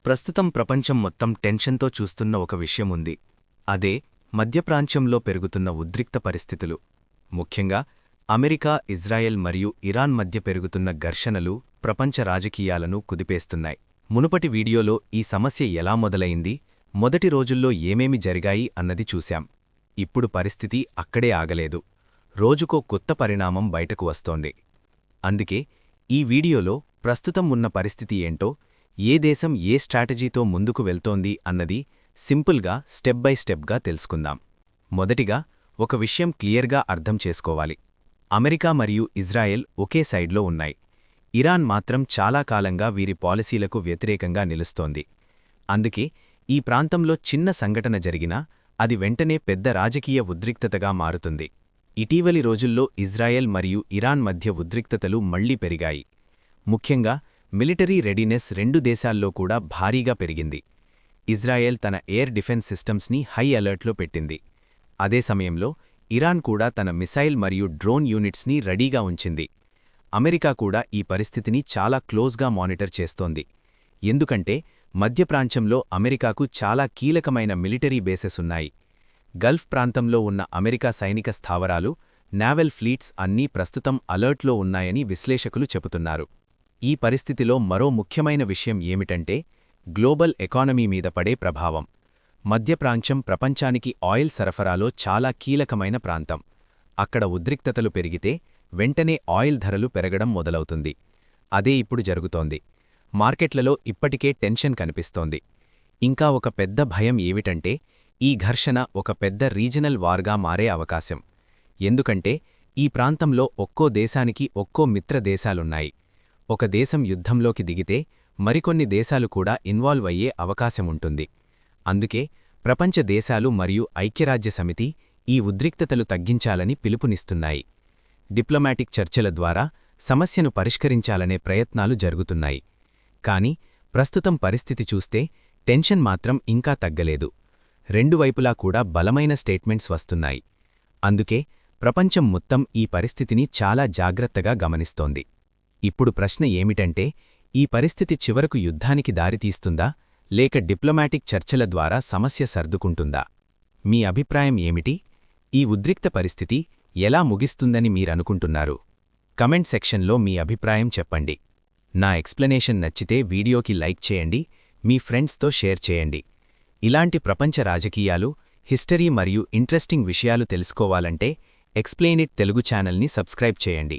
ప్రస్తుతం ప్రపంచం మొత్తం టెన్షన్తో చూస్తున్న ఒక విషయం ఉంది. అదే మధ్యప్రాంత్యంలో పెరుగుతున్న ఉద్రిక్త పరిస్థితులు. ముఖ్యంగా అమెరికా, ఇజ్రాయెల్ మరియు ఇరాన్ మధ్య పెరుగుతున్న ఘర్షణలు ప్రపంచ రాజకీయాలను కుదిపేస్తున్నాయి. మునుపటి వీడియోలో ఈ సమస్య ఎలా మొదలైంది, మొదటి రోజుల్లో ఏమేమి జరిగాయి అన్నది చూశాం. ఇప్పుడు పరిస్థితి అక్కడే ఆగలేదు. రోజుకో కొత్త పరిణామం బయటకు వస్తోంది. అందుకే ఈ వీడియోలో ప్రస్తుతం ఉన్న పరిస్థితి ఏంటో, ఏ దేశం ఏ స్ట్రాటజీతో ముందుకు వెళ్తోంది అన్నది సింపుల్గా స్టెప్ బై స్టెప్గా తెలుసుకుందాం. మొదటిగా ఒక విషయం క్లియర్గా అర్థం చేసుకోవాలి. అమెరికా మరియు ఇజ్రాయెల్ ఒకే సైడ్లో ఉన్నాయి. ఇరాన్ మాత్రం చాలా కాలంగా వీరి పాలసీలకు వ్యతిరేకంగా నిలుస్తోంది. అందుకే ఈ ప్రాంతంలో చిన్న సంఘటన జరిగినా అది వెంటనే పెద్ద రాజకీయ ఉద్రిక్తతగా మారుతుంది. ఇటీవలి రోజుల్లో ఇజ్రాయెల్ మరియు ఇరాన్ మధ్య ఉద్రిక్తతలు మళ్లీ పెరిగాయి. ముఖ్యంగా మిలిటరీ రెడీనెస్ రెండు దేశాల్లో కూడా భారీగా పెరిగింది. ఇజ్రాయెల్ తన ఎయిర్ డిఫెన్స్ సిస్టమ్స్ని హై అలర్ట్లో పెట్టింది. అదే సమయంలో ఇరాన్ కూడా తన మిసైల్ మరియు డ్రోన్ యూనిట్స్ని రెడీగా ఉంచింది. అమెరికా కూడా ఈ పరిస్థితిని చాలా క్లోజ్గా మానిటర్ చేస్తోంది. ఎందుకంటే మధ్యప్రాంత్యంలో అమెరికాకు చాలా కీలకమైన మిలిటరీ బేసెస్ ఉన్నాయి. గల్ఫ్ ప్రాంతంలో ఉన్న అమెరికా సైనిక స్థావరాలు, నావల్ ఫ్లీట్స్ అన్నీ ప్రస్తుతం అలర్ట్లో ఉన్నాయని విశ్లేషకులు చెబుతున్నారు. ఈ పరిస్థితిలో మరో ముఖ్యమైన విషయం ఏమిటంటే గ్లోబల్ ఎకానమీ మీద పడే ప్రభావం. మధ్యప్రాంత్యం ప్రపంచానికి ఆయిల్ సరఫరాలో చాలా కీలకమైన ప్రాంతం. అక్కడ ఉద్రిక్తతలు పెరిగితే వెంటనే ఆయిల్ ధరలు పెరగడం మొదలవుతుంది. అదే ఇప్పుడు జరుగుతోంది. మార్కెట్లలో ఇప్పటికే టెన్షన్ కనిపిస్తోంది. ఇంకా ఒక పెద్ద భయం ఏమిటంటే ఈ ఘర్షణ ఒక పెద్ద రీజనల్ వార్గా మారే అవకాశం. ఎందుకంటే ఈ ప్రాంతంలో ఒక్కో దేశానికి ఒక్కో మిత్ర దేశాలున్నాయి. ఒక దేశం యుద్ధంలోకి దిగితే మరికొన్ని దేశాలు కూడా ఇన్వాల్వ్ అయ్యే అవకాశముంటుంది. అందుకే ప్రపంచ దేశాలు మరియు ఐక్యరాజ్యసమితి ఈ ఉద్రిక్తతలు తగ్గించాలని పిలుపునిస్తున్నాయి. డిప్లొమాటిక్ చర్చల ద్వారా సమస్యను పరిష్కరించాలనే ప్రయత్నాలు జరుగుతున్నాయి. కానీ ప్రస్తుతం పరిస్థితి చూస్తే టెన్షన్ మాత్రం ఇంకా తగ్గలేదు. రెండు వైపులా కూడా బలమైన స్టేట్మెంట్స్ వస్తున్నాయి. అందుకే ప్రపంచం మొత్తం ఈ పరిస్థితిని చాలా జాగ్రత్తగా గమనిస్తోంది. ఇప్పుడు ప్రశ్న ఏమిటంటే ఈ పరిస్థితి చివరకు యుద్ధానికి దారితీస్తుందా, లేక డిప్లొమాటిక్ చర్చల ద్వారా సమస్య సర్దుకుంటుందా? మీ అభిప్రాయం ఏమిటి? ఈ ఉద్రిక్త పరిస్థితి ఎలా ముగిస్తుందని మీరనుకుంటున్నారు? కమెంట్ సెక్షన్లో మీ అభిప్రాయం చెప్పండి. నా ఎక్స్ప్లెనేషన్ నచ్చితే వీడియోకి లైక్ చేయండి, మీ ఫ్రెండ్స్తో షేర్ చేయండి. ఇలాంటి ప్రపంచ రాజకీయాలు, హిస్టరీ మరియు ఇంట్రెస్టింగ్ విషయాలు తెలుసుకోవాలంటే ఎక్స్ప్లెయిన్ ఇట్ తెలుగు ఛానల్ని సబ్స్క్రైబ్ చేయండి.